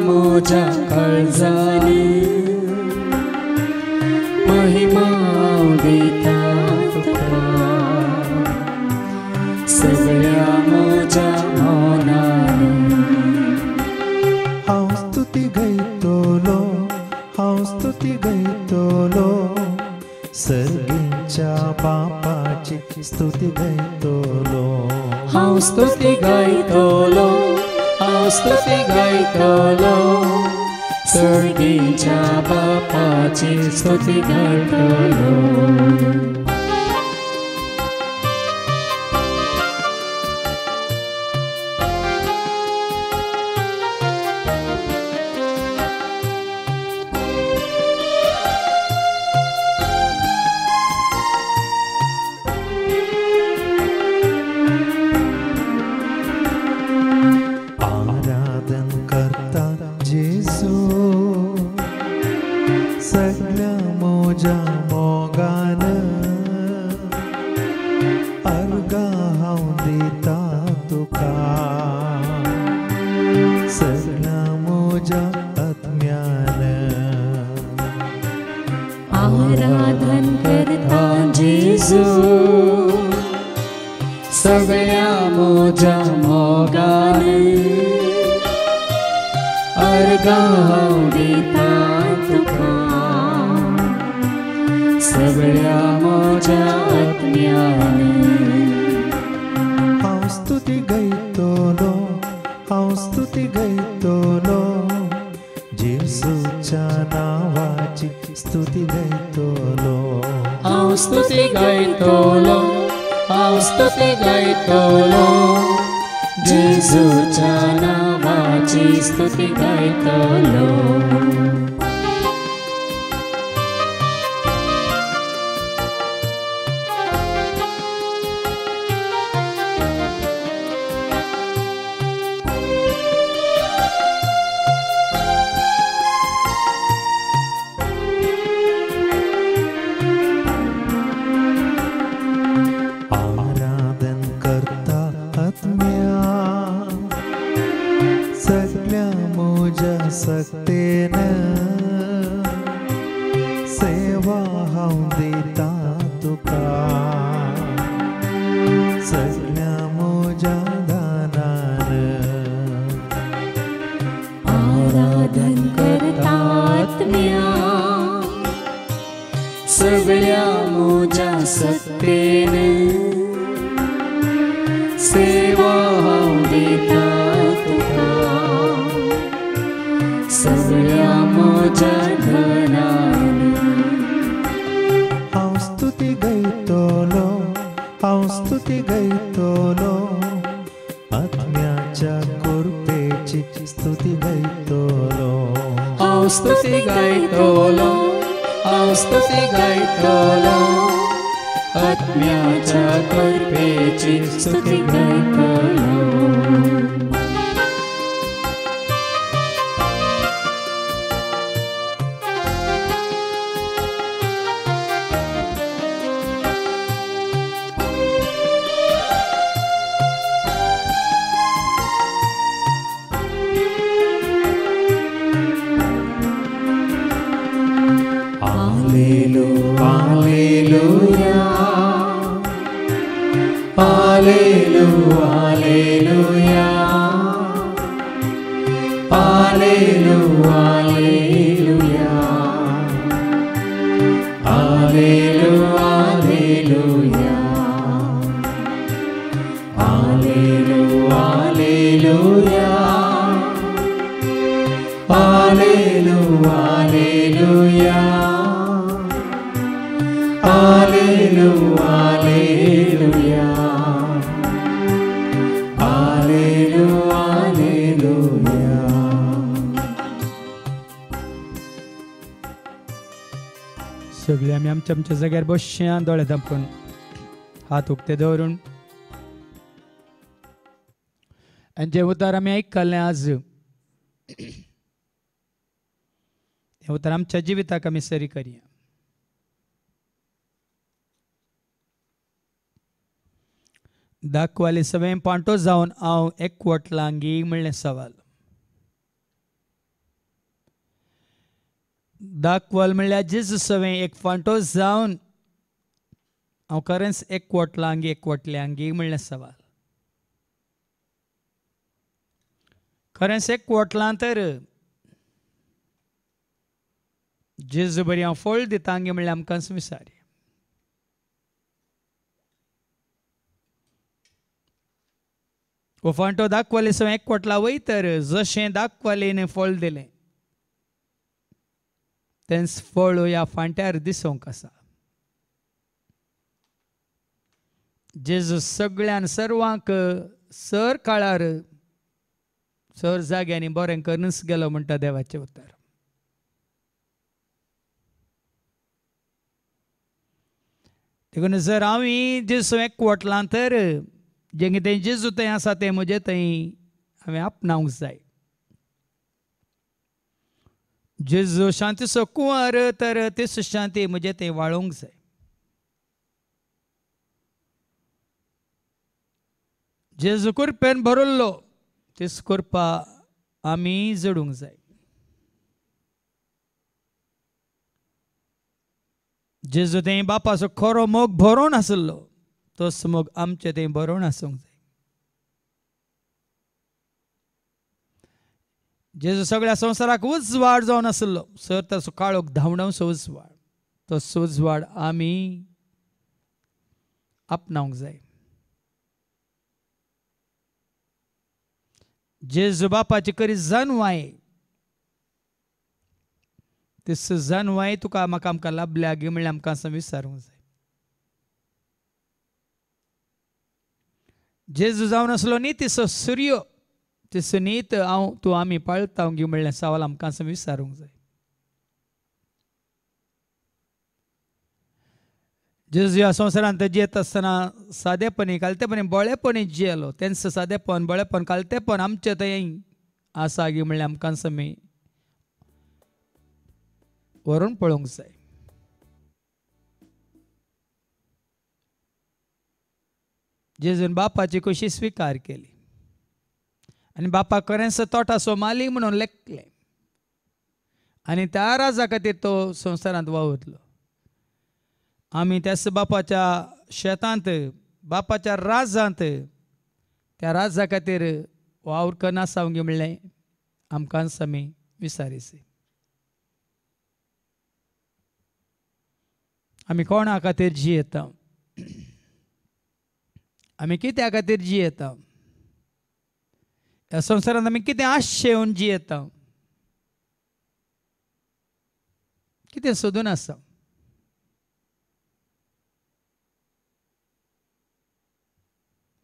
म्हज्या काळजान महिमा दिता तुका सगळ्या म्हज्या मनान हांव स्तुती गायतलो हांव स्तुती गायतलो सर्गीच्या बापाची स्तुती गायतलो हांव स्तुती गायतलो हांव स्तुती गायतलो सर्गीच्या बापाची स्तुती गायतलो आराधन करता जेजू सगळ्या म्हज्या मोगान अर्गा हांव दिता तुका सगळ्या म्हज्या आत्म्यान हांव स्तुती गायतलो हांव स्तुती गायतलो जेजूच्या नावाची स्तुती गायतलो हांव स्तुती गायतलो हांव स्तुती गायतलो जेजूच्या नावाची स्तुती गायतलो सक्तेन सेवा हांव दिता तुका सगळ्या म्हज्या दानान आराधन करता आत्म्या सगळ्या म्हज्या सक्तेन सेवा हांव दिता तुका सगळ्या म्हज्या धनान हांव स्तुती गायतलो हांव स्तुती गायतलो आत्म्याच्या कृपेची स्तुती गायतलो हांव स्तुती गायतलो हांव स्तुती गायतलो आत्म्याच्या कृपेची स्तुती गायतलो सगळी आमी आमच्या आमच्या जाग्यार बसया दोळे धांपून हात उक्ते दवरून आनी जे उतार आमी आयकल्लें आज हे उतार आमच्या जिविताक आमी सरी करया दाखवाली सगळें पांटो जावन हांव एकवटलांगी म्हणलें सवाल दाखवल म्हणल्यार जेजू सवें एक फांटो जावन हांव खरेंच एकवटलांगी एकवटल्यांगी म्हणलें सवाल. खरेंच एकवटलां तर जेजू बरी हांव फळ दितांगी म्हणल्यार आमकांच विचारी. वो फांटो दाखवले सो एकवटला वय तर जशें दाखवलेन फळ दिलें तेंच फळ ह्या फांट्यार दिसूंक आसा. जेजू सगळ्यान सर्वांक सर काळार सर जाग्यांनी बरें करूनच गेलो म्हणटा देवाचें उतर. देखून जर हांव जेजू एकवटलां तर जें कितें जेजू थंय आसा तें म्हजें थंय हांवें आपणावंक जाय. जेजू शांतीचो कुंवर तर तीच शांती म्हजें थंय वाळोवंक जाय. जेजू कृपेन भरिल्लो तीच कृपा आमी जडूंक जाय. जेजू थंय बापाचो खरो मोग भरोवन आसलो तोच मोग आमचे थंय भरोवन आसूंक जाय. जेजू सगळ्या संवसाराक उजवाड जावन आसलो सर ताचो काळोख धांवडावचो उजवाड तो उजवाड आमी आपणावंक जाय. जेजू बापाची करी जानवाय तीच जानवाय तुका म्हाका आमकां लाभल्या गी म्हणल्यार आमकां असं विचारूंक जाय. जेजू जावन आसलो न्ही तिचो सूर्य तिचो नीत तूं आमी पाळता गी म्हणल्यार सवाल आमकां असं विचारूंक जाय. जेजू ह्या संवसारांत जियेत आसतना सादेपणी कालतेपणी बळेपणी जियेलो तेंच सादेपण बळेपण कालतेपण आमचे थंय आसा गी म्हणल्यार आमकां समी व्हरून पळोवंक जाय. जेजून बापाची कशी स्विकार केली आनी बापाक खरेंच तोटाचो मालीक म्हणून लेखलें आनी त्या राजा खातीर तो संवसारांत वावुरलो. आमी त्याच बापाच्या शेतांत बापाच्या राजांत त्या राजा खातीर वावर करना सावंगी म्हणलें आमकां आमी विचारीसे. आमी कोणा खातीर जियेता आमी कित्या खातीर जियेता ह्या संवसारांत आमी कितें आशे येवन जियेता कितें सोदून आसा.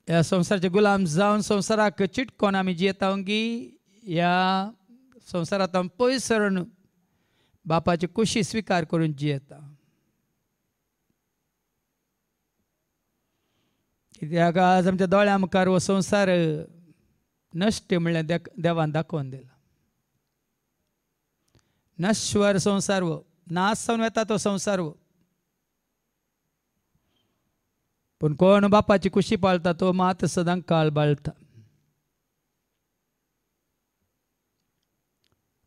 ह्या संवसाराचे गुलाम जावन संवसाराक चिटकोन आमी जियेता गी ह्या संवसारांत आमी पयस सरून बापाची खुशी स्विकार करून जियेता. कित्याक आज आमच्या दोळ्या मुखार हो संवसार नश्ट म्हणल्यार देवान दाखोवन दिला. नश्वर संवसार वो नाश जावन वता तो संवसार वो पूण कोण बापाची खुशी पाळटा तो मात सदां काळ बाळटा.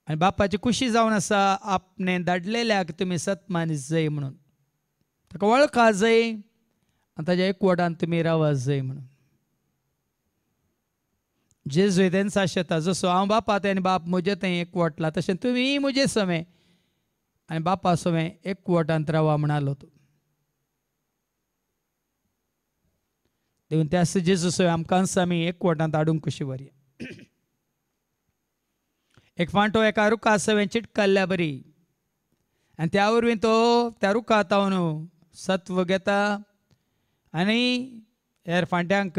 आनी बापाची खुशी जावन आसा आपणे धाडलेल्याक तुमी सतमान जय म्हणून ताका वळखा जय आनी ताच्या एकवटान तुमी रावा जय म्हणून. जेजू तेंच आशेता जसो हांव बापा थंय आनी बाप म्हजे थंय एकवटला तशें तुमी म्हजे समें आनी बापा समें एकवटांत रावा म्हणालो तो. देखून त्या जेजू समें आमकां आमी एकवटांत हाडूंक कशी बरी. एक फांटो एका रुखा सवें चिटकल्ल्या बरी आनी त्या वरवीं तो त्या रुखांत हांव सत्व घेता आनी हेर फांट्यांक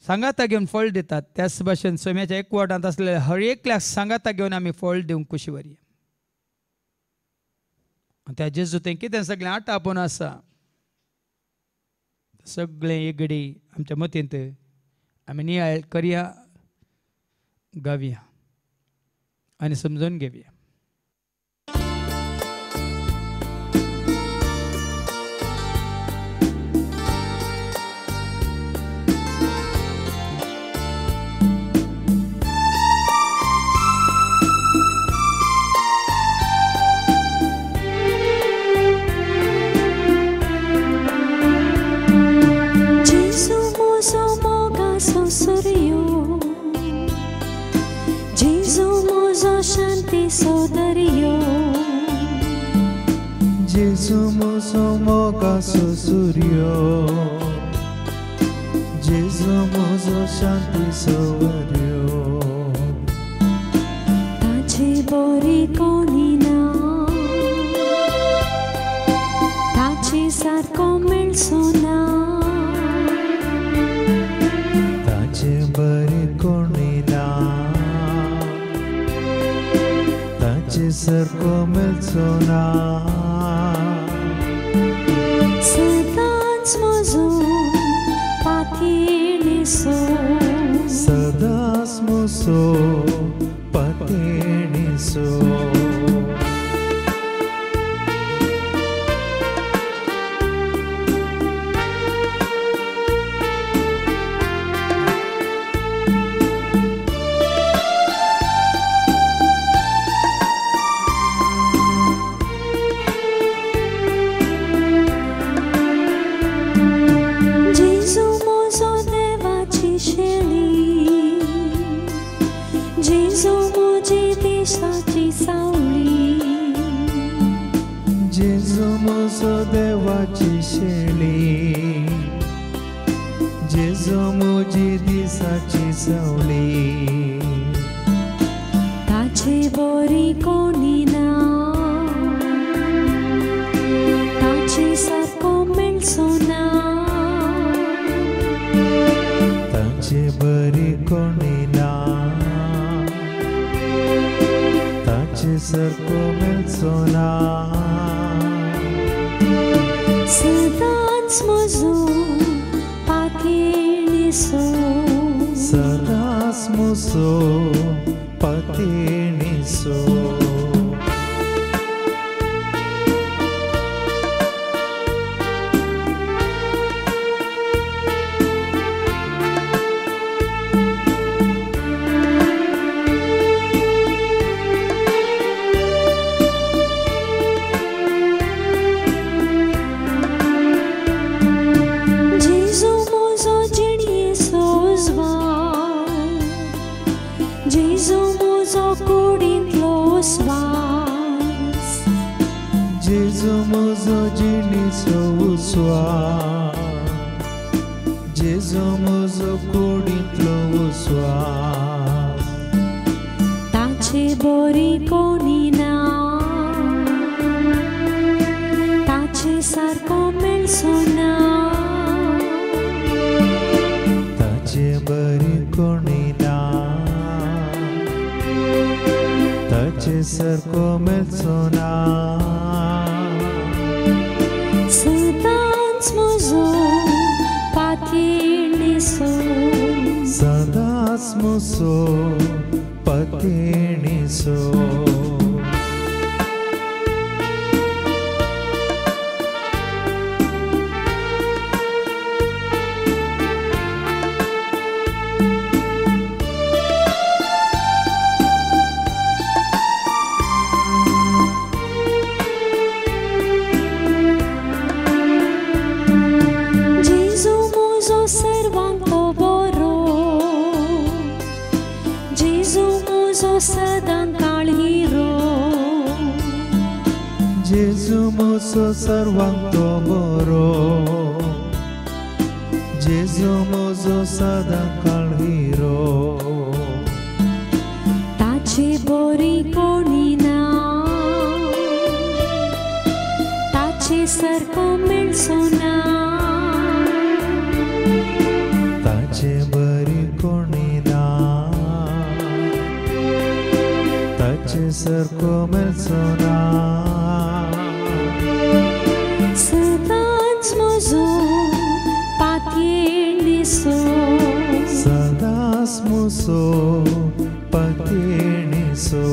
सांगाता घेवन फळ दितात. त्याच भाशेन सोम्याच्या एकवटांत आसलेल्या हर एकल्याक सांगाता घेवन आमी फळ दिवंक कशी बरी. त्या जेजू तें कितें सगळें आटापून आसा सगळें एगडी आमच्या मतींत आमी नियाळ करया गावया आनी समजून घेवया. शांती सोदरियो Jesu muso moga susuryo Jesu muso shanti sovaryo ताचे बोरी कोणी ना ताचे सारको मेळसो ना ताचे बरी कोणी ना ताचे सरको मेळचो ना सदांच म्हजो पातयेणेसो सदांच मुसो पतेणेसो जेजू म्हजो देवाची शेळी जेजू म्हजे देशाची सावळी जेजू मुसो देवाची शेळी जेजू मुजी दिसाची सवळी ताचे बोरी कोणी ना ताचे सारको मेळसो ना ताचे बरी कोणी ना ताचे सरको मेळचो ना सदांच म्हजो पातयेणेसो सदांच मुसो पतेणेसो जेजू म्हजो जिणयेचो उजवाड जेजू म्हजो कुडींतलो स्वास जेजू मुजो जिणेचो उस्वास जेजू मुजो कुडींतलो उस्वास ताचे बोरी कोणी ना ताचे सारको मेळसो ना ताचे बरी कोणी ना ताचे सरको मेळचो ना सदांच म्हजो पातयेणेसो सदांच मुसो पतेणेसो जेजू म्हजो सर्वांतो बरो जेजू म्हजो सदांकाळ हिरो जेजू मुसो सर्वांतो बरो जेजू मुजो सदांकाळ हिरो ताचे बोरी कोणी ना ताचे सारको मेळसो ना ताचे बरी कोणी ना ताचे सरको मेळचो ना सदांच म्हजो पातयेणेसो सदांच मुसो पतेणेसो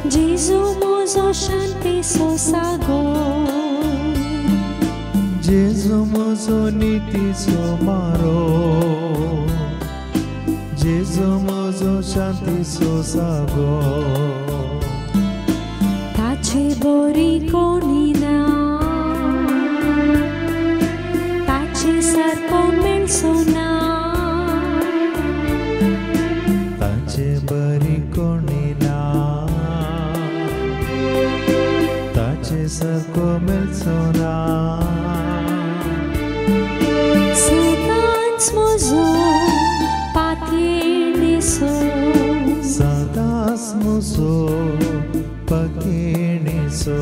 Jezu, mozo शांती सो सागोर जेजू म्हजो नितीचो मारो जेजू म्हजो शांतीचो सागोर ताचे बोरी कोणी ना ताचे सारको मेळचो ना ताचे बरी कोणी ना ताचे सारको मेळचो ना सदांच म्हजो पातयेणेसो सदांच म्हजो पातयेणेसो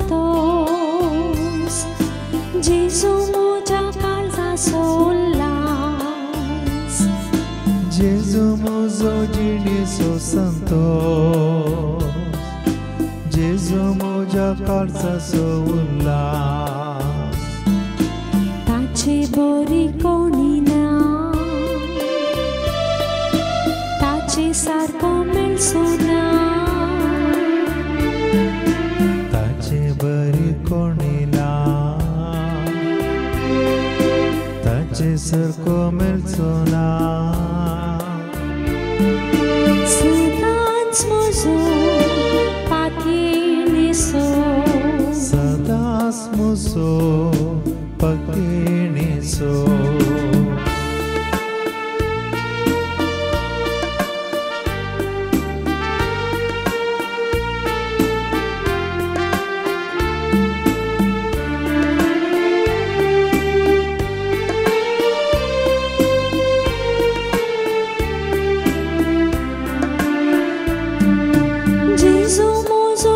संतोष जेजू मोजा काळजाचो उल्हास जेजू म्हजो जिणेचो संतोष जेजू म्हज्या काळजाचो उल्हास ताचे बरी कोणी ना ताचे सारको मेळचो ना बरी कोणी ना ताचे सारको मेळचो ना सदांच म्हजो पातयेणेसो सदांच म्हजो पातयेणेसो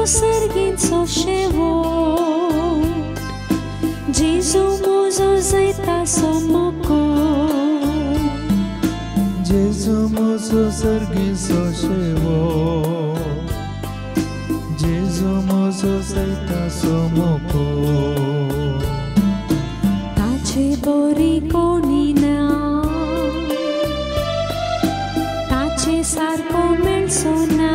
सर्गीचो शेवट जेजू म्हजो जैताचो मुकुट जेजू म्हजो सर्गीचो शेवट जेजू म्हजो जैताचो मुकुट ताचे बरी कोणी ना ताचे सारको मेळचो ना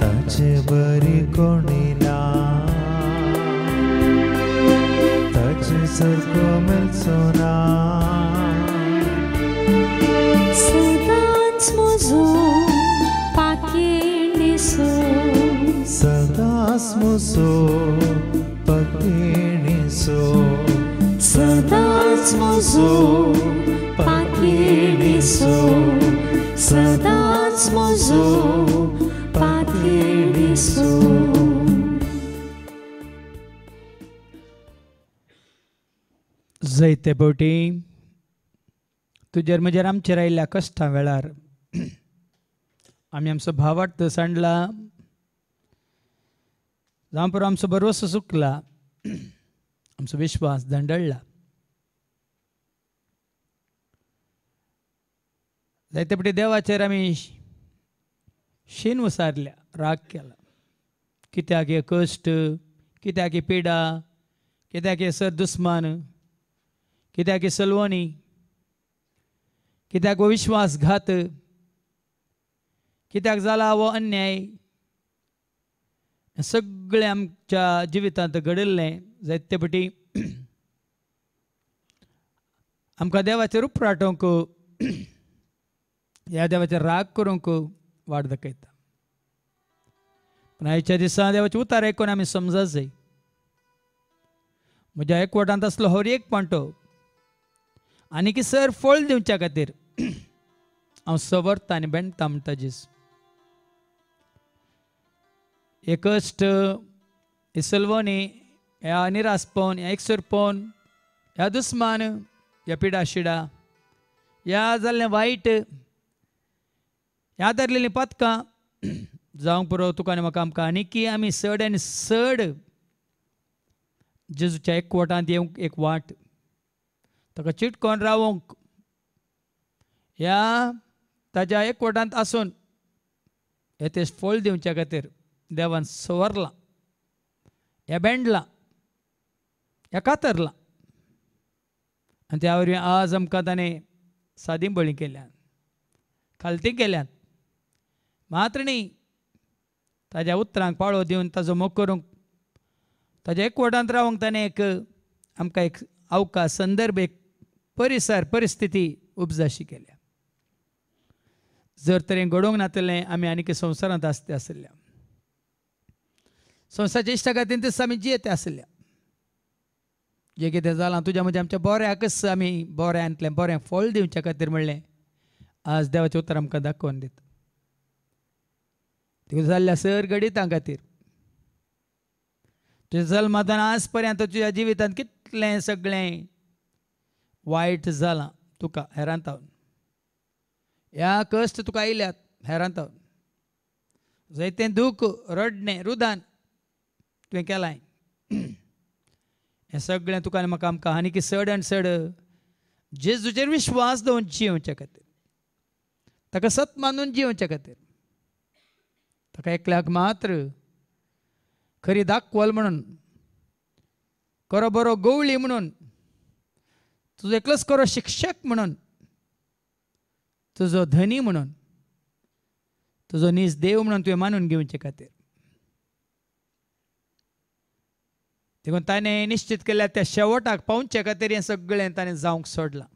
ताचे बरी कोणी ना ताचे सारको मेळचो ना सदांच म्हजो पातयेणेसो सदांच म्हजो पातयेणेसो सदांच म्हजो पातयेणेसो सदांच म्हजो पातयेणेसो जैते पोटी तुजेर म्हजेर आमचेर आयिल्ल्या कश्टा वेळार आमी आमचो भावार्थ सांडला जावं पुरो आमचो भरवसो चुकला आमचो विश्वास धंडळला जायते फावटी देवाचेर आमी शीन उसारल्या राग केला कित्याक हे कश्ट कित्याक ही पिडा कित्याक हे सर दुस्मान कित्याक ही सलवणी कित्याक हो विश्वासघात कित्याक जाला हो अन्याय सगळें आमच्या जिवितांत घडिल्लें जायते फावटी आमकां देवाचेर उपराटोवंक ह्या देवाचेर राग करूंक वाट दाखयता पूण आयच्या दिसा देवाचे उतार आयकून आमी समजत जाय म्हज्या एकवटांत आसलो हर एक पांटो आनी सर फळ दिवच्या खातीर हांव सवरता आनी बेंडटा म्हणटा जेजू हे कश्ट हे सलवणी ह्या निरासपण ह्या एकसुरपण ह्या दुस्मान ह्या पिडा शिडा ह्या जाल्लें वायट ह्या धरलेलीं पथकां जावंक पुरो तुका आनी म्हाका आमकां आनी की आमी चड आनी चड जेजूच्या एकवटांत येवंक एक वाट, ताका चिटकोन रावंक, ह्या ताज्या एकवटांत आसून हे फळ दिवच्या खातीर देवान सवरला, ह्या बेंडला, ह्या कातरला. आनी त्या वरवीं आज आमकां ताणें सादी बळी केल्यात, खालती केल्यात. मात्र न्ही, ताज्या उतरांक पाळो दिवन ताजो मोग करूंक, ताज्या एकवटांत रावंक ताणें एक आमकां एक अवकाश, संदर्भ, एक परिसर, परिस्थिती उपजाशी केल्या. जर तरेन घडोवंक नातलें आमी आनीक संवसारांत आसते आसल्या, संवसाराच्या इश्टा खातीर दिस आमी जियेते आसल्या. जें कितें जालां तुज्या म्हज्या आमच्या बऱ्याकच आमी बऱ्यांतलें बरें फळ दिवच्या खातीर म्हणलें आज देवाचें उतर आमकां दाखोवन दिता. तुवें जाल्ल्या सर गणितां खातीर, तुज्या जल्मांतल्यान आज पर्यंत तुज्या जिवितांत कितलें सगळें वायट जालां तुका हेरांतावन, ह्या कश्ट तुका आयल्यात हेरांतावन, जायतें दूख, रडणें, रुदान तुवें केलां. हें सगळें तुका आनी म्हाका आमकां आनीक चड आनी चड जेजूचेर विश्वास दवरून जियोवचे खातीर, ताका सत मानून जियोवचे खातीर, ताका एकल्याक मात्र खरी दाखवल म्हणून, खरो बरो गवळी म्हणून, तुजो एकलोच खरो शिक्षक म्हणून, तुजो धनी म्हणून, तुजो नीज देव म्हणून तुवें मानून घेवचे खातीर. देखून ताणें निश्चित केल्या त्या शेवटाक पावचे खातीर हें सगळें ताणें जावंक सोडलां.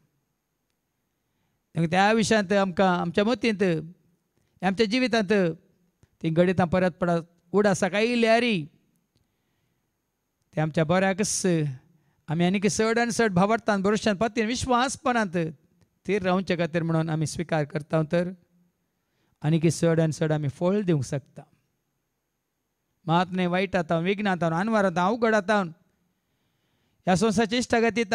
त्या विशयांत आमकां आमच्या मतींत, आमच्या जिवितांत ती गणितां परत परत उडासाक आयल्यारी ते आमच्या बऱ्याकच आमी आनीक चड आनी चड भावार्थान, भरोशान, पतीन, विश्वासपणांत थीर रावचे खातीर म्हणून आमी स्विकार करता, तर आनीक चड आनी चड आमी फळ दिवंक शकता. मात न्ही वायटांत, विघ्नांत, अनवरांत, अवघडांत, ह्या संवसाराच्या इश्टागतींत,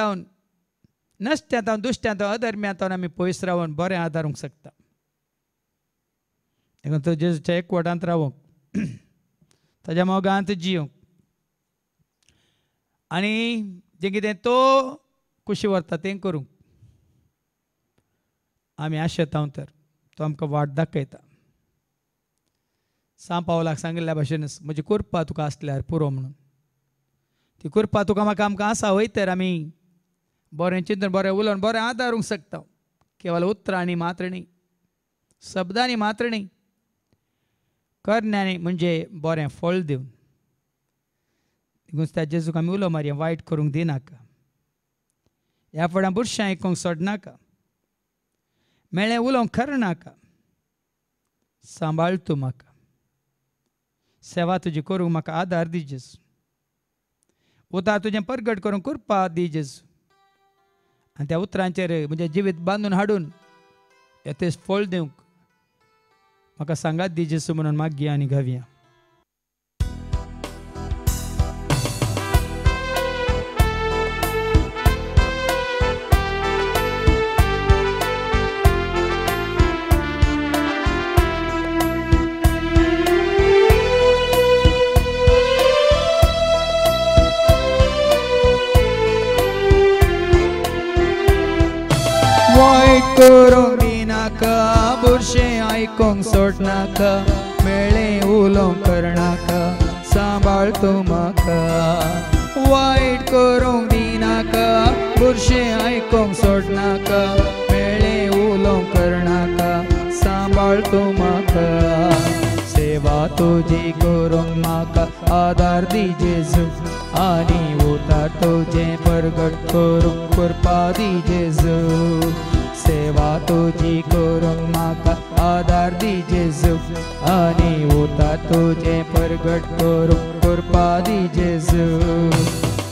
नश्ट्यांत, दुश्ट्यांत, अधर्म्यांत आमी पयस रावन बरें आदारूंक शकता. देखून तो जेजूच्या एकवटांत रावंक, ताज्या मोगांत जियोंक, आनी जें कितें तो खुशी व्हरता तें करूंक आमी आशेता, तर तो आमकां वाट दाखयता. सांब पावलाक सांगिल्ल्या भाशेनच म्हजी कुरपा तुका आसल्यार पुरो म्हणून. ती कुरपा तुका म्हाका आमकां आसा वय तर आमी बरें चिंतून, बरें उलोवन, बरें आदारूंक शकता. केवळ उतरांनी मात्र न्ही, शब्दांनी मात्र न्ही, करण्यांनी म्हणजे बरें फळ दिवन. देखून त्या जेजूक आमी उलो मारया, वायट करूंक दिनाका, ह्या फुड्यान बुरशें आयकूंक सोडनाका, मेळ्ळें उलोवंक करनाका. सांबाळ तूं म्हाका, सेवा तुजी करूंक म्हाका आदार दी जेजू. उतार तुजें परगट करूंक कुरपा दी जेजू. आनी त्या उतरांचेर म्हजें जिवीत बांदून हाडून येते फळ दिवंक म्हाका सांगात दी जेजू म्हणून मागया आनी घावया. वायट करूंक दिनाका, बुरशें आयकूंक सोडनाका, मेळ्ळें उलोवंक करनाका, सांबाळ तूं म्हाका. वायट करूंक दिनाका, बुरशें आयकूंक सोडनाका, मेळ्ळें उलोवंक करनाका, सांबाळ तूं म्हाका. सेवा तुजी करूंक म्हाका आदार दी जेजू, आनी उतार तुजें परगट करूंक कुरपा दी जेजू. सेवा तुजी करूंक म्हाका आदार दी जेजू, आनी उतार तुजें परगट करूंक कुरपा दी जेजू.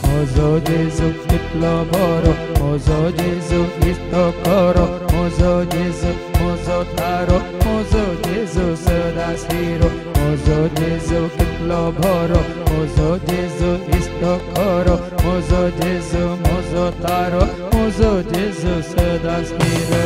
म्हजो जेजू कितलो बरो, म्हजो जेजू इस्तो खरो, म्हजो जेजू म्हजो तारो, म्हजो जेजू सदांच हिरो. म्हजो जेजू कितलो बरो, म्हजो जेजू इस्तो खरो, म्हजो जेजू म्हजो तारो, म्हजो जेजू सदांच हिरो.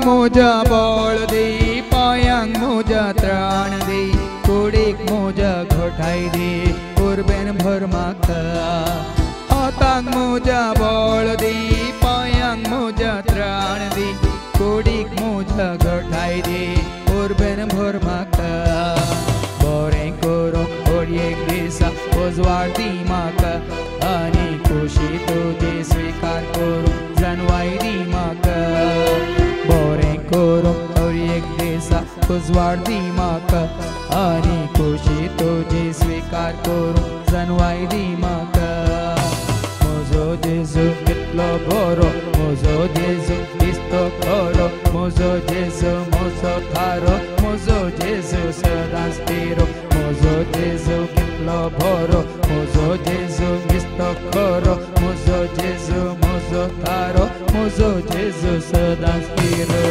मोजा बळ दे, पायांक मोजा त्राण दे, कुडीक मोजा घोटाय दे, उर्बेन भर म्हाका. हातांक मोजा बळ दे, पायांक मोजा त्राण दे, कुडीक मोजा घोटाय दे, उर्बेन भर म्हाका. बरें करूंक एक दिसा उजवाड दी म्हाका, आनी खुशी तुजी स्विकार करूंक जानवाय दी म्हाका. बरें करूंक एक दिसा उजवाड दी म्हाका, आनी खुशी तुजी स्विकार करूंक जानवाय दी म्हाका. म्हजो जेजू कितलो बरो, म्हजो जेजू दिसतो खरो, म्हजो जेजू म्हजो थारो, म्हजो जेजू सदांच तेरो. म्हजो जेजू कितलो बरो, म्हजो जेजू दिसतो खरो, म्हजो जेजू म्हजो थारो, म्हजो जेजू सदांच तेरो.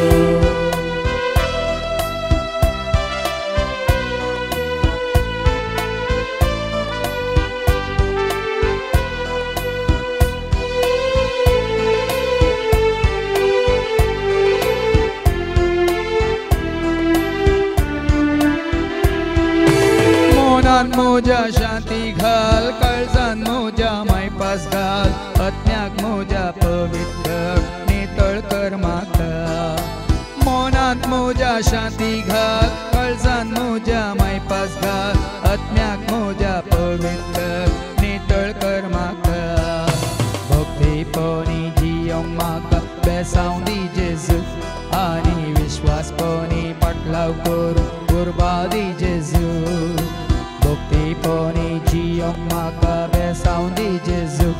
मोनान मोजा शांती घाल, काळजान मोजा मायपास घाल, अज्ञाक मोजा पवित्र नितळ कर म्हाका. मोनात मोजा शांती घाल, काळजान मोजा मायपास घाल, अज्ञाक मोजा पवित्र नितळ कर म्हाका. भक्तीपणी जियोंक म्हाका बेसांव दी जेजू, आनी विश्वासपणी पाटलाव करूंक उर्बा दी जेजू. भक्तीपणी जियोंक म्हाका बेसांव दी जेजू,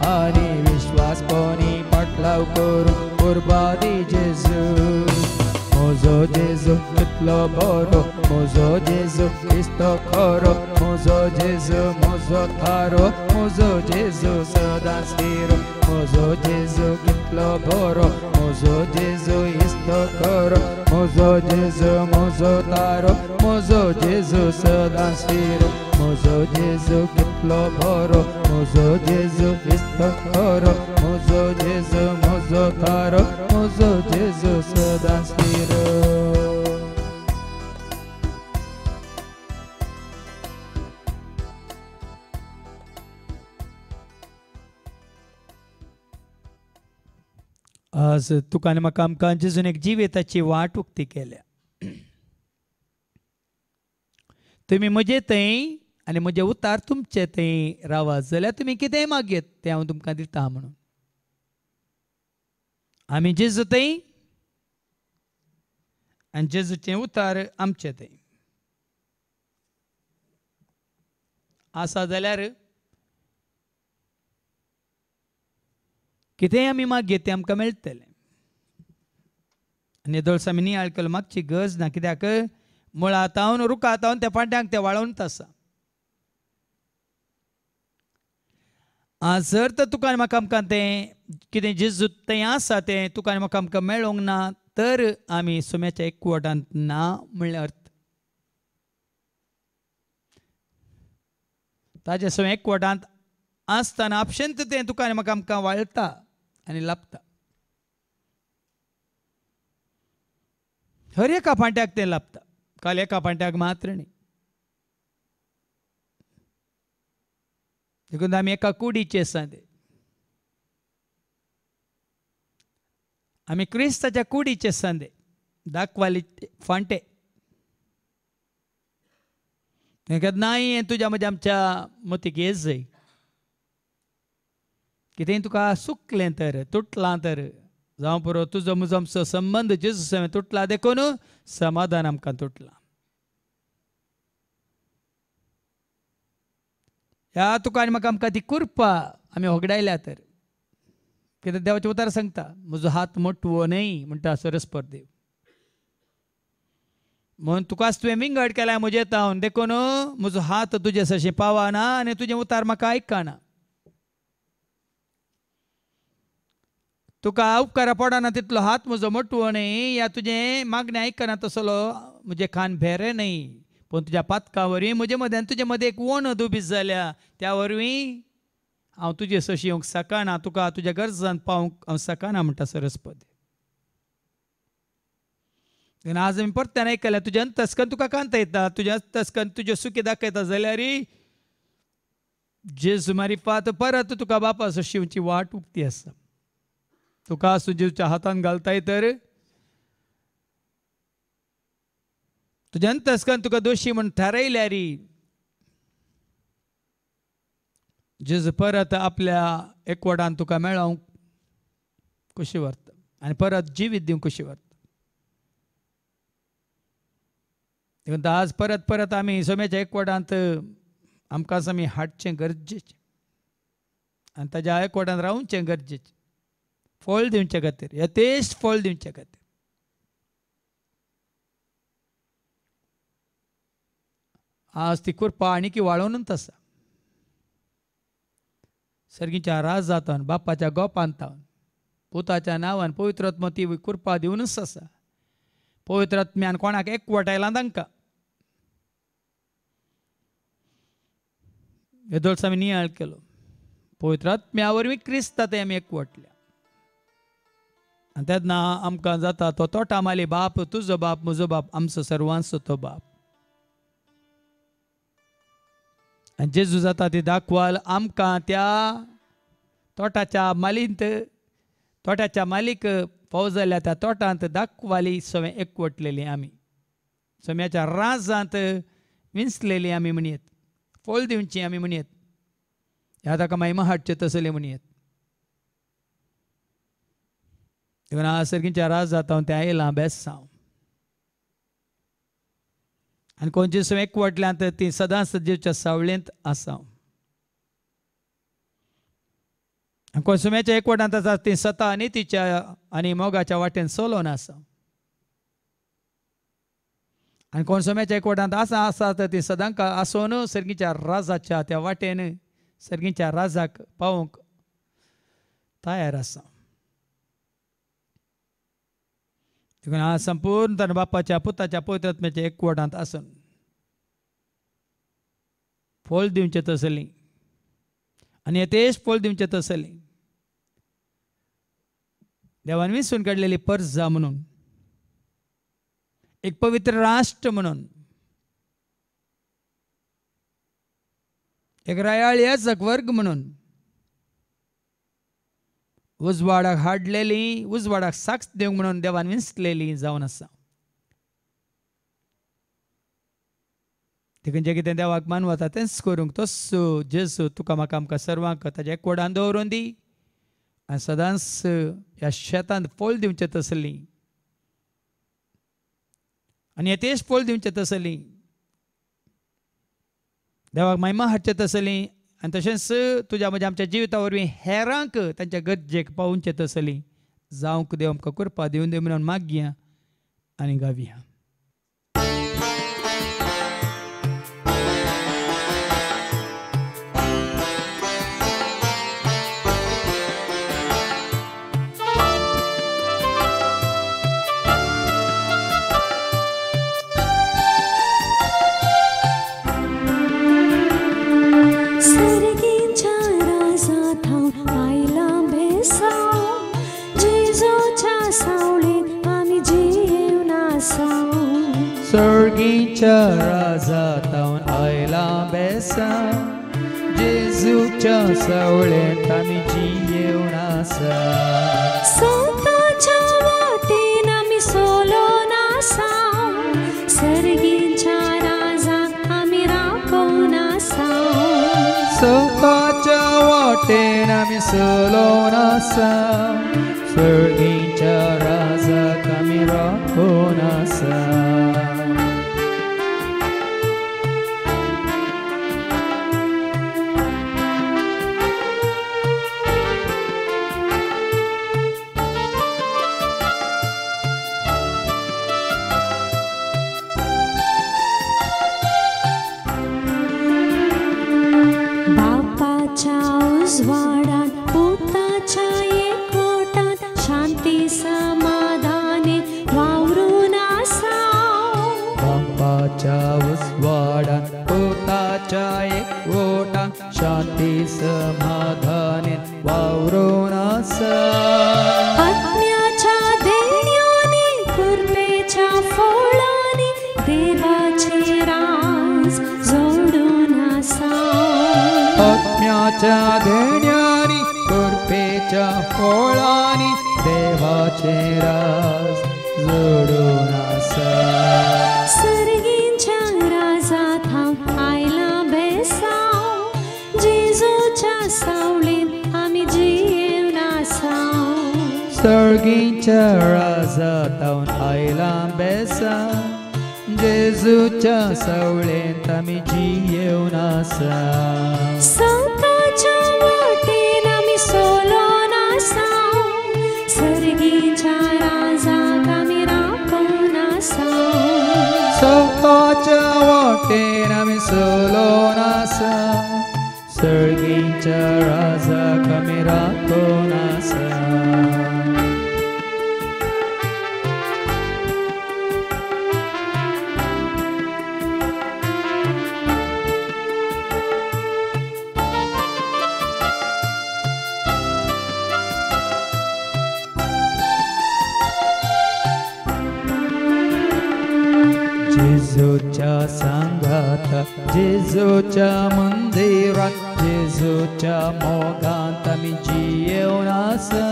आनी विश्वासपणी पाटलाव करूंक उर्बा दी जेजू. म्हजो जेजू कितलो बरो, म्हजो जेजू दिसतो खरो, म्हजो जेजू म्हजो थारो, म्हजो जेजू सदांच तेरो. म्हजो जेजू कितलो बरो, म्हजो जेजू दिसतो खरो, म्हजो जेजू म्हजो थारो, म्हजो जेजू सदांच तेरो. म्हजो जेजू कितलो बरो, म्हजो जेजू दिसतो खरो, म्हजो जेजू म्हजो थारो, म्हजो जेजू सदांच तेरो. आज तुका आनी म्हाका आमकां जेजून एक जिविताची वाट उक्ती केल्या. तुमी म्हजे थंय आनी म्हजे उतार तुमचे थंय रावात जाल्यार तुमी कितेंय मागयत तें हांव तुमकां दिता म्हणून. आमी जेजू थंय आनी जेजूचे उतार आमचे थंय आसा जाल्यार कितेंय आमी मागयत तें आमकां मेळटलें. निदोळस आमी नियाळ केलो मागची गरज ना, कित्याक मुळात हांव रुखात हांव त्या फाट्यांक तें वाळूंत आसा. जर तर तुका आनी म्हाका आमकां तें कितें जेजू तें आसा तें तुका आनी म्हाका आमकां मेळोंक ना, तर आमी सुम्याच्या एकवटांत ना म्हणल्यार अर्थ. ताजे सुम्या एकवटांत आसतना आपशेंत तें तुका आनी म्हाका आमकां वाळटा आनी लाभता. हर एका फांट्याक तें लाभता, काल एका फांट्याक मात्र न्ही. देखून आमी एका कुडीचे सांदे, आमी क्रिस्ताच्या कुडीचे सांदे दाखवाली फांटे. नाही हें तुज्या म्हज्या आमच्या मतीक येत जाय. कितेंय तुका सुकलें तर तुटलां तर जावं पुरो तुजो म्हजो आमचो संबंद जेजू समेत तुटला देखून समाधान आमकां तुटलां. ह्या तुका आनी म्हाका आमकां ती कुरपा आमी होगडायल्या तर. कित्याक देवाचें उतार सांगता, म्हजो हात मोटवो न्हय म्हणटा सरस्पर देव. म्हणून तुकाच तुवें विंगड केल्या म्हजे तावन देखून म्हजो हात तुजे सशें पावना आनी तुजें उतार म्हाका आयकना. तुका उपकारा पडना तितलो हात म्हजो मोटवो न्हय, या तुजें मागणें आयकना तसलो म्हजें कान भेरे न्हय. पूण तुज्या पातका वरवीं म्हजे मदें आनी तुजे मदें एक वोंड उबी जाल्या, त्या वरवीं हांव तुजे सशी येवंक सकाना, तुका तुज्या गरजांत पावूंक हांव सकाना म्हणटा सरस्वती. आणि आज आमी परत्यान आयकल्या तुज्या अंतस्कन तुका कांता येता, तुज्या अंतस्कन तुज्यो सुखी दाखयता जाल्यार जेजू मारिफात परत तुका बापा शिवची वाट उक्ती आसा. तुका जेजूच्या हातान घालताय तर तुज्या अंतस्कन तुका दोशी म्हण थारयल्यार जेजू परत आपल्या एकवटान तुका मेळोवंक कशी व्हरता आनी परत जिवीत दिवंक कशी व्हरता. देखून आज परत परत आमी सोम्याच्या एकवटांत आमकां आमी हाडचें गरजेचें आनी ताज्या एकवटान रावचें गरजेचें, फळ दिवचे खातीर, यथेश्ट फळ दिवचे खातीर. आज ती कृपा आनीक वाळोवनूच आसा. सर्गीच्या राजांतावन बापाच्या गोपांतावन पुताच्या नांवान पवित्र आत्मा ती कृपा दिवनूच आसा. पवित्र आत्म्यान कोणाक एकवटायला तांकां येदोळस आमी नियाळ केलो. पवित्र आत्म्या वरवीं क्रिस्तात आमी एकवटल्या आनी तेन्ना आमकां जाता तो तोटा माली बाप, तुजो बाप, म्हजो बाप, आमचो सर्वांचो तो बाप. आनी जेजू जाता ती दाखवाल आमकां त्या तोटाच्या मालींत, तोट्याच्या मालीक फावो जाल्ल्या त्या तोटांत दाखवाली सगळें एकवटलेलीं आमी, सोम्याच्या राजांत विंचलेलीं आमी म्हणयत, फळ दिवची आमी म्हणयत, ह्या ताका महिमा हाडचे तसले म्हणयत. देखून आज सर्गीच्या राजांत हांव तें आयलां बेसांव आनी कोणचे सगळें एकवटल्यांत ती सदांच जेवच्या सावळेंत आसां. कोण सुम्याच्या एकवटांत आसा ती सता नितीच्या आनी मोगाच्या वाटेन चलोवन आसा. आनी कोण सोम्याच्या एकवटांत आसा तर ती सदांच आसोन सर्गीच्या राजाच्या त्या वाटेन सर्गीच्या राजाक पावोवंक तयार आसा. देखून हांव संपूर्ण तन बापाच्या पुताच्या पवित्र आत्म्याच्या एकवटांत आसून फळ दिवचें तसलीं आनी येतेच फळ दिवचें तसलीं देवान विंचून काडलेली परजा म्हणून, एक पवित्र राष्ट्र म्हणून, एक रायाळ याजक वर्ग म्हणून उजवाडाक हाडलेली, उजवाडाक साक्ष दिवंक म्हणून देवान विंचलेली जावन आसा. देखून जें कितें देवाक मानवता तेंच करूंक तसो जेजू तुका म्हाका आमकां सर्वांक ताच्या एकवटान दवरून दी आनी सदांच ह्या शेतांत फळ दिवचें तसलीं आनी येतेच फळ दिवचें तसलीं, देवाक महिमा हाडचें तसलीं आनी तशेंच तुज्या म्हज्या आमच्या जिविता वरवीं हेरांक तांच्या गरजेक पावोवचें तसलीं जावंक देव आमकां कृपा दिवन दी म्हणून मागया आनी गावया. सर्गीच्या राजांतावन आयलां बेसांव, जेजूच्या सावळेंत आमी जियेवन आसा. स्वताच्या वाटेन आमी चलोन आसाव, सर्गीच्या राजाक आमी राखोन आसाव. स्वताच्या वाटेन आमी चलोन आसाव, सर्गीच्या राजाक आमी राखोन आसा. उजवाडात पुताच्या एकवटात शांती समाधाने वावरून आसाव. बापाच्या उजवाडात पुताच्या एकवटात शांती समाधाने वावरून आसा. आत्म्याच्या देण्याने कृपेच्या यज्ञाच्या देण्यानी कृपेच्या फळानी देवाचे राज जोडून आसा. सर्गींच्या राजात हांव आयला बेसांव, जेजूच्या सावळेंत आमी जियेवन आसांव. सर्गींच्या राजात हांव आयला बेसांव, जेजूच्या सावळेंत आमी जियेवन आसांव. संताच्या वाटेन आमी सोलोन आसांव, सर्गीच्या राजाक आमी राखून आसांव. सवताच्या वाटेन आमी सोलोन आसांव, सर्गीच्या राजाक आमी राखून आसांव. जेजूच्या सांगात, जेजूच्या मंदिरात, जेजूच्या मोगांत आमी जियेवन आसा.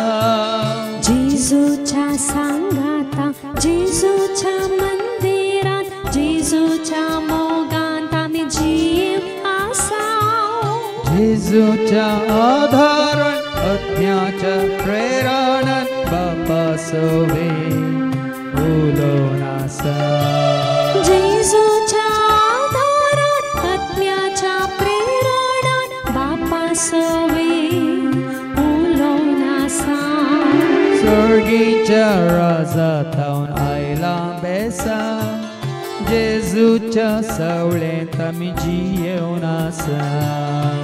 जेजूच्या सांगात, जेजूच्या मंदिरात, जेजूच्या मोगांत आमी जियेवन आसांव. जेजूच्या आधारान, अज्ञाच्या प्रेरणान बापा सोवे उलोवन आसा. जेजूच्या आधारात, आत्म्याच्या प्रेरणान बापा सोवे उलोवन आसांव. सर्गीच्या राजात हांव आयला बेसांव, जेजूच्या सावळेंत आमी जियेवन आसा.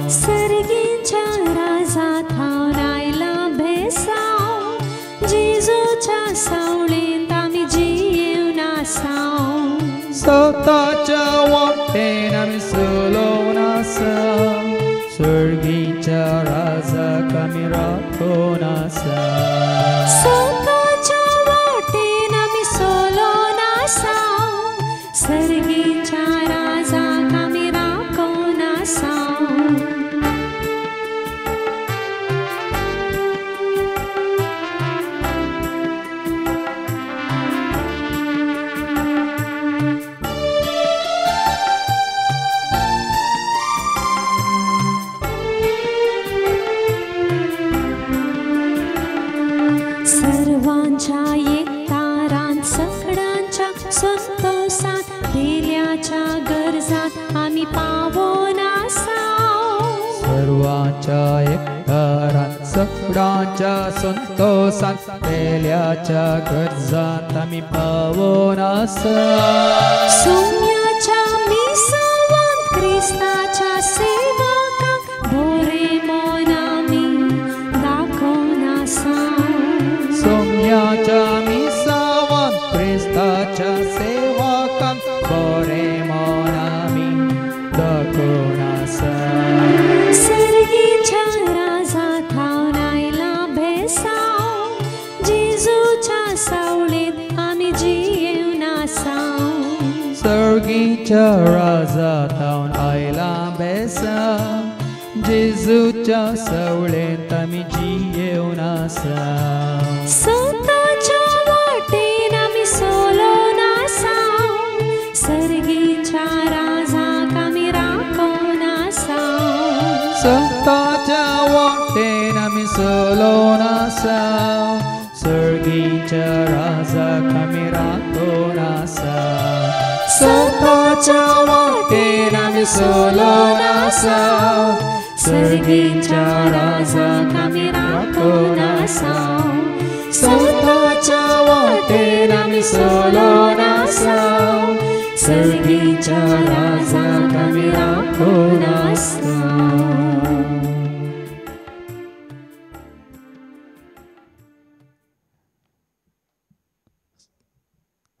सर्गीच्या राजात हांव आयला बेसांव, जेजूच्या सावळेंत आमी जियेवन आसांव. सवताच्या वाटेन आमी सोलोन आसांव, सर्गीच्या राजाक आमी राखून आसा. संताच्या वाटेन आमी सोलोन आसांव, सर्गीच्या राजाक आमी राखून आसांव. सर्वांच्या एकतारांत, सगळ्यांच्या संतोषांत, दिल्याच्या गरजांत आमी पावोन आसांव. सर्वांच्या एकतारांत, सगळ्यांच्या संतोषांत, देल्याच्या गरजांत आमी पावोन आसा. सोम्याच्या मिसावांत, क्रिस्ताच्या सेवकांक बरे मोन आमी दाखोवन आसांव. सोम्याच्या मिसावांत, क्रिस्ताच्या सेवकांक बरे मोन आमी दाखोवन आसा. सर्गीच्या राजात हांव आयला बेसांव, जेजूच्या सावळेंत आमी जियेवन आसांव. सर्गीच्या राजात हांव आयला बेसांव, जेजूच्या सावळेंत आमी जियेवन आसा. संताच्या वाटेन आमी सोलोन आसांव, सर्गीच्या राजाक आमी राखून आसांव. संताच्या वाटेन आमी सोलोन आसांव, सर्गीच्या राजाक आमी राखून आसा. संताच्या वाटेन आमी सोलोन आसांव, सर्गीच्या राजाक आमी राखून आसांव. संताच्या वाटेन आमी सोलोन आसांव, सर्गीच्या राजाक आमी राखून आसांव.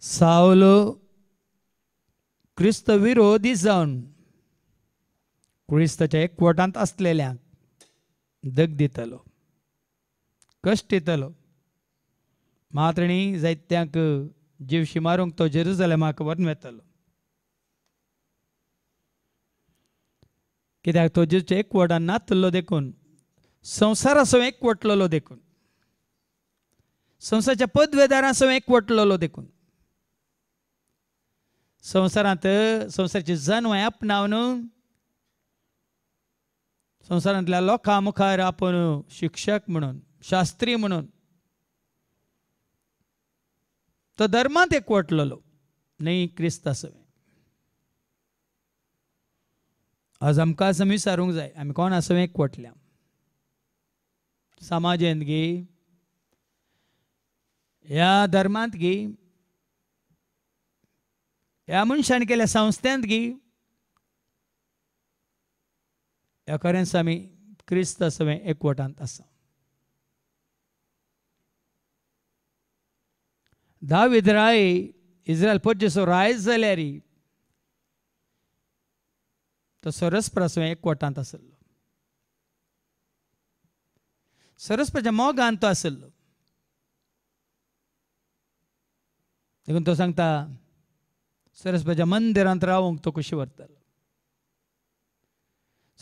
सावलो क्रिस्त विरोधी जावन क्रिस्ताच्या एकवटांत असलेल्यांक दग दितलो, कश्ट दितलो. मात्णी जायत्यांक जीवशी मारूंक तो जेरुसलेमाक व्हरून वेतलो. कित्याक तो जेजूच्या एकवटान नातलो देखून संवसारासो एकवटलेलो देखून संवसाराच्या पदवेदारांसो एकवटलेलो देखून संवसारांत संवसाराची जन्माय आपणावन संवसारांतल्या लोकां मुखार आपूण शिक्षक म्हणून शास्त्री म्हणून तो धर्मांत एकवटलेलो न्ही क्रिस्तासवे. आज आमकां असं विचारूंक जाय आमी कोण आसो एकवटल्या समाजांत गे ह्या धर्मांत गे ह्या मनशान केल्या संस्थांत गे ह्या खरेंच आमी क्रिस्त सवे एकवटांत आसा. दावीद राय इस्रायल परदेसो राय जाल्यार तो सरस्परासो एकवटांत आसलो. सरस्पराच्या मोगान तो आसलो देखून तो सांगता सरस्वतीच्या मंदिरांत रावूंक तो खुशी व्हरतलो.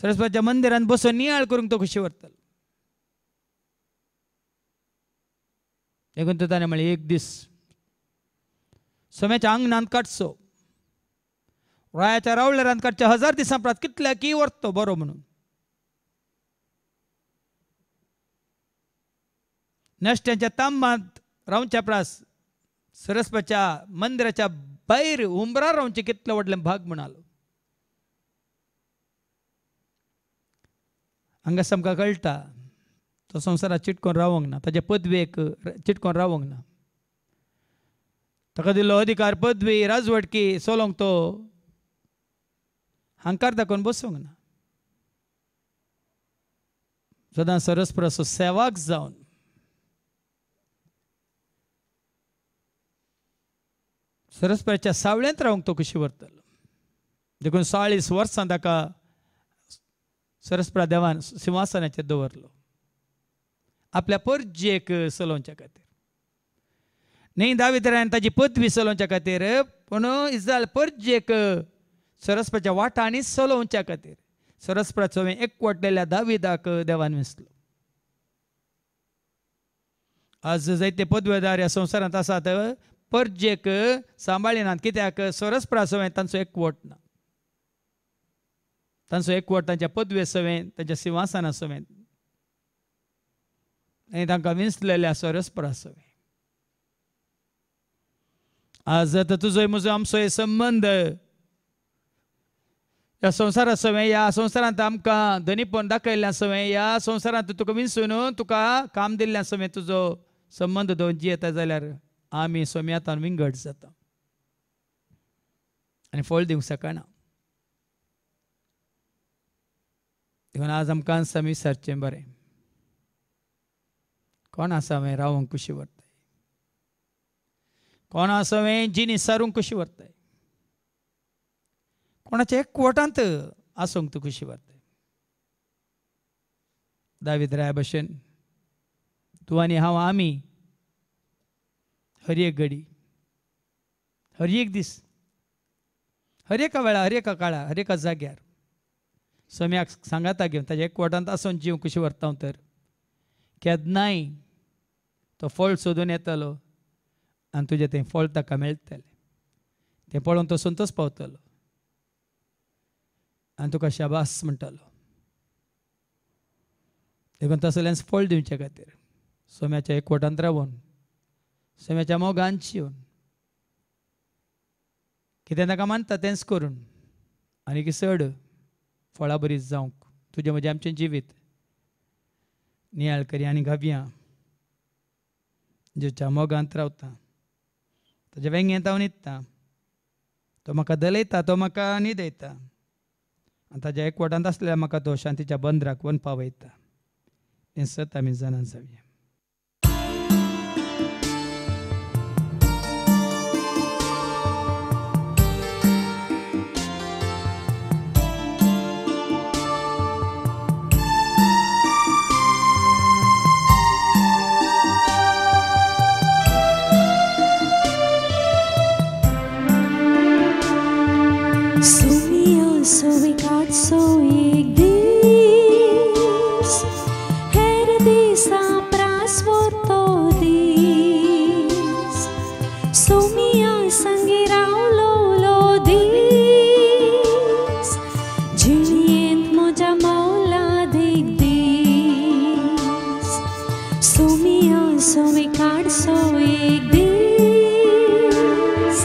सरस्वतीच्या मंदिरांत बसून नियाळ करूंक तो खुशी व्हरतलो. देखून तो ताणें म्हळें एक दीस सोम्याच्या आंगणांत काडचो रायाच्या रावळेरांत काडच्या 1000 दिसां परत कितल्या की व्हरतो बरो म्हणून. नश्ट्यांच्या तांबांत रावच्या प्रास सरस्वतीच्या मंदिराच्या भायर उंबरार रावचे कितले व्हडले भाग म्हणालो. हांगास आमकां कळटा तो संवसारात चिटकोन रावंक ना ताच्या पदवेक चिटकोन रावंक ना. ताका दिल्लो अधिकार पदवी राजवटकी चलोवंक तो हांकार दाखोवन बसूंक ना. सदांच सरस्पराचो सेवाक जावन सरस्वतीच्या सावळेंत रावंक तो खुशी व्हरतलो. देखून 40 वर्सां ताका सरस्वती देवान सिंहासनाचेर दवरलो आपल्या परजेक चलोवच्या खातीर. न्ही दावीद रायान ताची पदवी चलोवच्या खातीर पूण इस्रायल परजेक सरस्वतीच्या वाटांनी चलोवच्या खातीर सरस्वतीचो एकवटलेल्या दाविदाक देवान वेंचलो. आज जायते पदवेदार ह्या संवसारांत आसात परजेक सांबाळिनात कित्याक सरस्वती तांचो एकवट ना. तांचो एकवट तांच्या पदवे सवें तांच्या सिंहासना सवें आनी तांकां विंचलेल्या सरस्वती सवें. आज तुजो म्हजो आमचो संबंध ह्या संवसारा सवें ह्या संवसारांत आमकां धनीपण दाखयल्ल्या सवें ह्या संवसारांत तुका विंचून तुका काम दिल्ल्या सवें तुजो संबंध दवरून जियेता जाल्यार आमी सोम्यातान विंगड जाता आनी फळ दिवंक शकना. देखून आज आमकां विचारचें बरें कोण आसा हांवें रावंक खुशी व्हरताय कोण आसा हांवें जिनीस सारूंक खुशी व्हरताय कोणाच्या एकवटांत आसूंक तूं खुशी व्हरताय. दावीद राया भशेन तूं आनी हांव आमी हर एक घडी हर एक दीस हर एका वेळा हर एका काळा हर एका जाग्यार सोम्याक सांगाता घेवन ताच्या एकवटांत आसून जीव कशी व्हरता तर केन्नाय तो फळ सोदून येतलो आनी तुजें तें फळ ताका मेळटलें. तें पळोवन तो संतोश पावतलो आनी तुका शाबास म्हणटलो. देखून तसलेंच फळ दिवचे खातीर सोम्याच्या एकवटांत रावून सोम्याच्या मोगान जिवन कितें ताका मानता तेंच करून आनी चड फळां बरी जावंक तुजें म्हजें आमचें जिवीत नियाळ करी आनी घाबया जेच्या मोगांत रावता ताच्या वेंगेंत हांव न्हिदता तो म्हाका दलयता तो म्हाका न्हिदयता आनी ताच्या एकवटांत आसल्यार म्हाका तो शांतीच्या बंदराक वन पावयता. हें सत आमी जाणान जावया. सोमी आसो एक आठसो एक जिणेंत म्हज्या मौलादीक दीस सोमिया सोमी काडसो एक दीस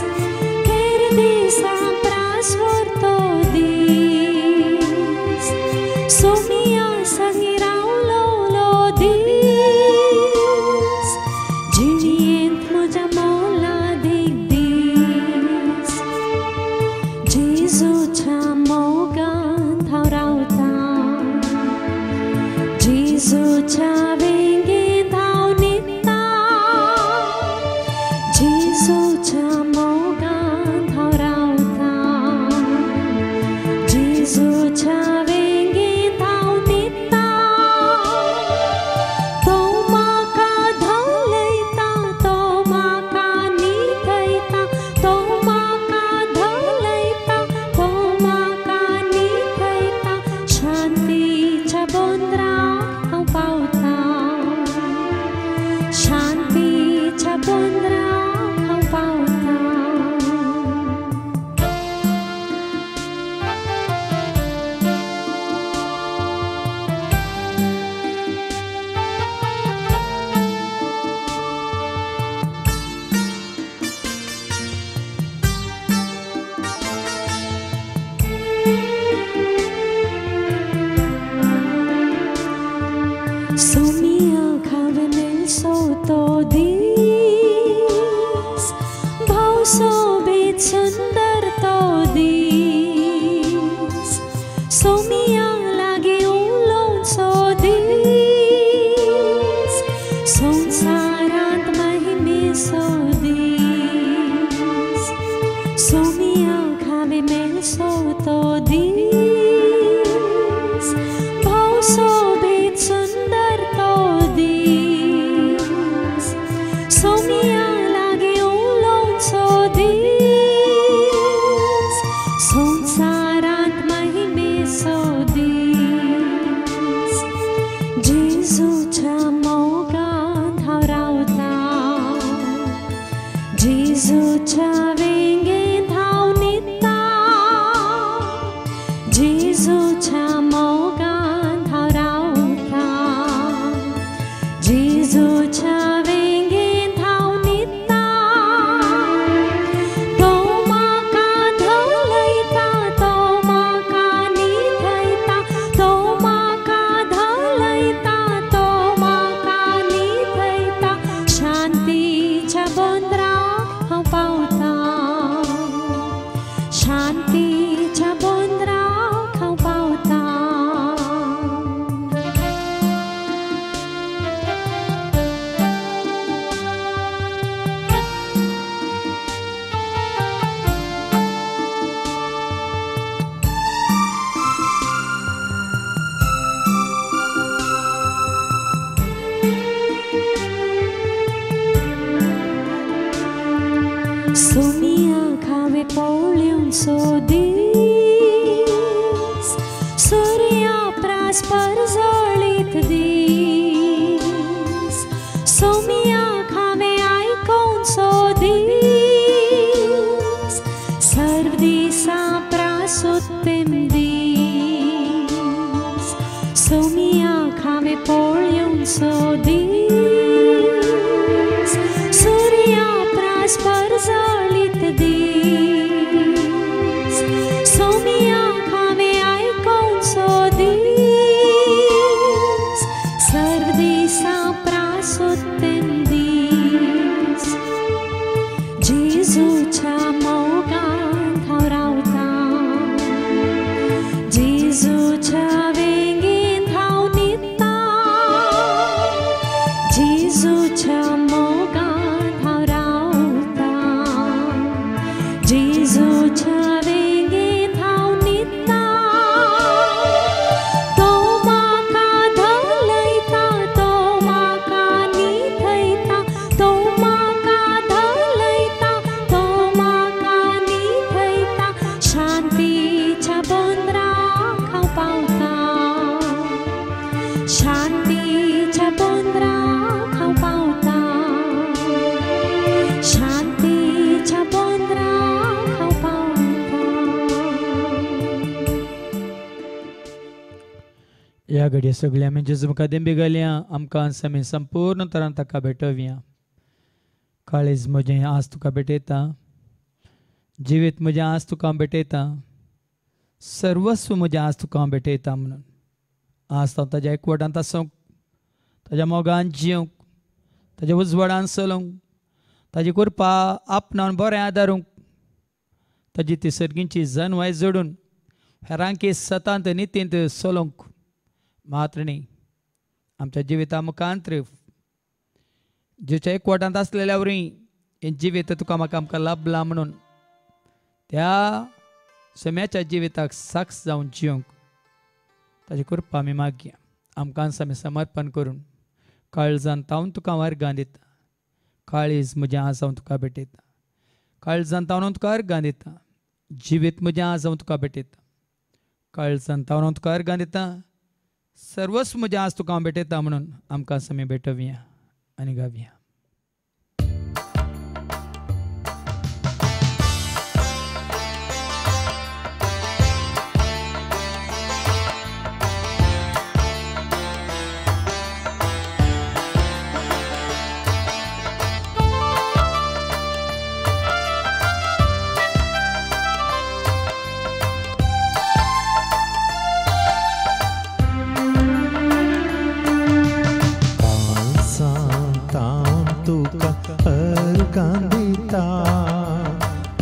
हेर दिसां प्रास व्हरतो दीस सोमिया संगी रावलो दीस जिणेंत म्हज्या मौलादीक दीस जेजूच्या मोगांत हांव रावतां जेजूच्या वेंगेंत हांव न्हिदतां जेजूच्या मोगांत हांव रावतां जेजूच्या वेंगेंत हांव न्हिदतां तो म्हाका धलयता तो म्हाका न्हिदयता तो म्हाका धलयता तो म्हाका न्हिदयता शांतीच्या बोंद्राक हांव पावतां शांतीच्या बोंद्राक हांव पावतां सोमिया खावे मेलसो तो दीस भाव सोबीत सुंदर तो दीस सोमिया लागी उलोवचो दीस संवसारांत महिमेचो दीस सोमिया खावे मेलसो तो दीस भाव सोबीत सुंदर तो दीस सोमिया लागी उलोवचो दीस संवसारांत महिमेचो दीस जेजूच्या मोगांत हांव रावतां जेजूच्या वेंगेंत हांव न्हिदतां जेजूच्या मोगांत हांव रावतां जेजूच्या वेंगेंत हांव न्हिदतां तो म्हाका धलयता तो म्हाका न्हिदयता तो म्हाका धलयता तो म्हाका न्हिदयता शांतीच्या बोंद्राक हांव पावतां शांतीच्या बोंद्राक हांव पावतां सोमिया खावे पोळ्योंचो दीस सूर्या प्रास परजळीत दीस सोमिया खावे आयकोवचो दीस सर्व दिसां प्रास उत्तम दीस सोमिया खावे पोळ्योंचो दीस सूर्या प्रास परजळीत दीस सोमिया खावे आयकोवचो दीस सर्व दिसां प्रास उत्तम दीस जेजूच्या मोगांत हांव रावतां जेजूच्या वेंगेंत हांव न्हिदतां जेजूच्या मोगांत हांव रावतां जेजूच्या वेंगेंत हांव न्हिदतां तो म्हाका धलयता तो म्हाका न्हिदयता तो म्हाका धलयता तो म्हाका न्हिदयता शांतीच्या बोंद्राक हांव पावतां ह्या घडये सगळे आमी जेजू मुखार घालया. आमकां आमी संपूर्ण तरान ताका भेटोवया. काळीज म्हजें आज तुका भेटयता. जिवीत म्हजें आज तुका हांव भेटयता. सर्वस्व म्हजें आज तुका हांव भेटयता म्हणून आज हांव ताज्या एकवटांत आसूंक, ताज्या मोगान जिवंक, ताज्या उजवाडान चलोवंक, ताजी कृपा आपणावन बरें आदारूंक, ताजी ती सर्गींची जनवाय जोडून हेरांकी सतांत नितींत चलोवंक मात्र न्ही, आमच्या जिविता मुखांत जेच्या एकवटांत आसलेल्या वरी हें जिवीत तुका म्हाका आमकां लाभलां म्हणून त्या सम्याच्या जिविताक साक्ष जावन जिवंक ताजी कृपा आमी मागया. आमकां आमी समर्पण करून काळजांत हांव तुका वर्गां दिता. काळीज म्हजें आज हांव तुका भेटयता. काळजांत हांव तुका अर्गां दिता. जिवीत म्हजें आज हांव तुका भेटयता. काळजांत हांव तुका अर्गां दिता. सर्वस्व म्हजें आज तुका हांव भेटयता म्हणून आमकां आमी भेटोवया आनी गावया.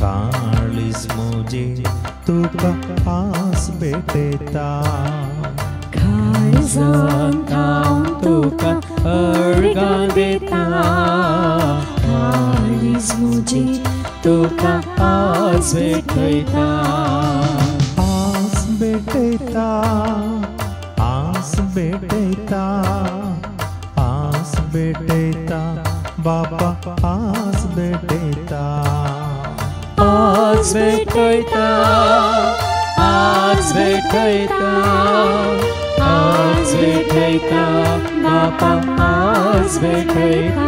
काळीज म्हजें तुका आज भेटयता. काळजांत हांव तुका अर्गां दिता. काळीज म्हजें तुका आज भेटयता. आज भेटयता. आज भेटयता. आज भेटयता. बाबा आज भेटयता. आज भेटयता. आज भेटयता. आज भेटयता. बापा आज भेटयता.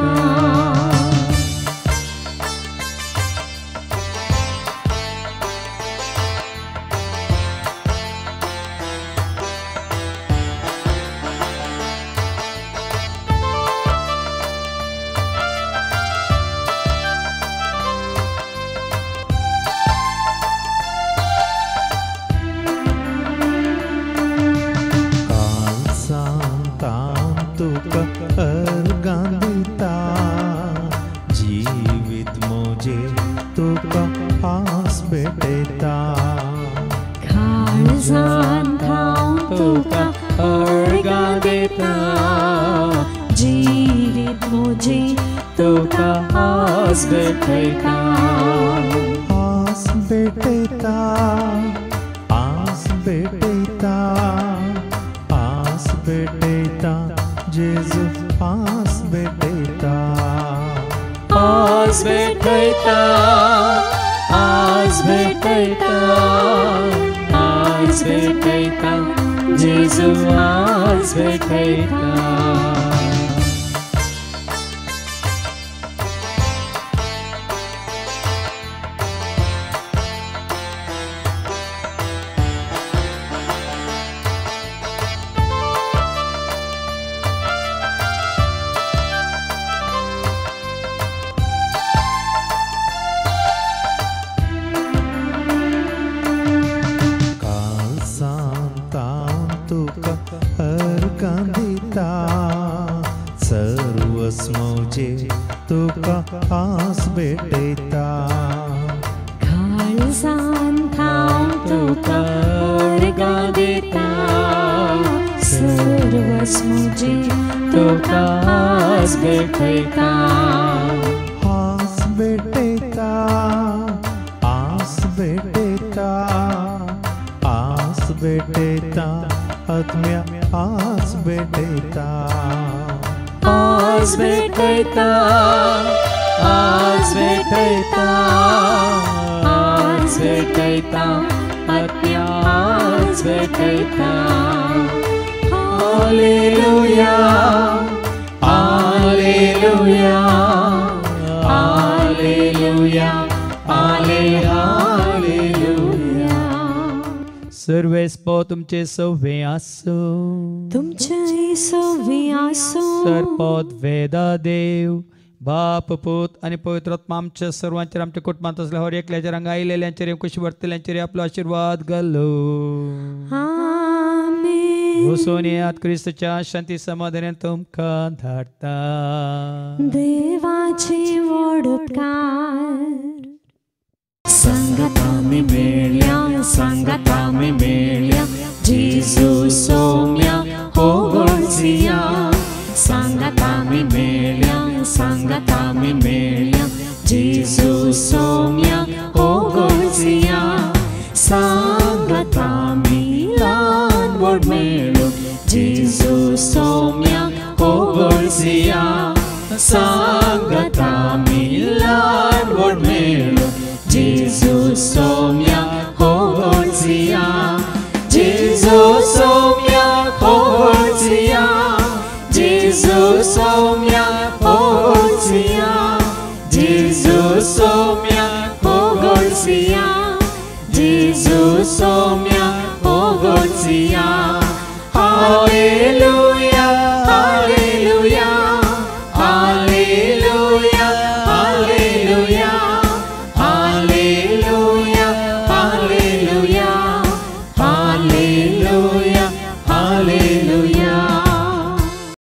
जिवीत म्हजें तुका आज भेटयता. काळजांत हांव तुका अर्गां दिता. जिवीत म्हजें तुका आज भेटयता. आज भेटयता. आज भेटयता. आज भेटयता. जेजू आज भेटयता. आज भेटयता. आज भेटयता. आज भेटयता. जेजू आज भेटयता. सर्वस्व म्हजें तुका आज भेटयता. काळजांत हांव तुका अर्गां दिता. सर्वस्व म्हजें तुका आज भेटयता. आज भेटयता. आज भेटयता. आज भेटयता. आत्म्या आज भेटयता. आज भेटयता. आज भेटयता. आज भेटयता. आत्म्या आज भेटयता. हालेलुया. हालेलुया. हालेलुया. हालेलुया. सर्वेस्पो तुमचे सव्वे आसो तुमचे सव्वे आसो सरपद वेदा देव बाप पूत आणि पवित्र आत्मा आमच्या सर्वांचेर आमच्या कुटुंबात असल्या हर एकल्याच्या रंगा आयलेल्यांचेर खुशी वर्तल्यांचेर आपलो आशीर्वाद घालो आमेन वचून येयात क्रिस्तच्या शांती समाधानान तुमकां धाडटा देवाची व्हड उपकार संगत आमी मेळ्या जेजू सौम्या होगोळजिया संगत आमी मेळ्या जेजू सौम्या होगोळजिया संगत आमी ल्हान व्हड मेळून जेजू सौम्या होगोळजिया संगत आमी ल्हान व्हड मेळून जेजू सौम्या होगोळजिया जेजू सौम्या होगोळजिया जेजू सौम्या होगोळजिया जेजू सौम्या होगोळजिया जेजू सौम्या होगोळजिया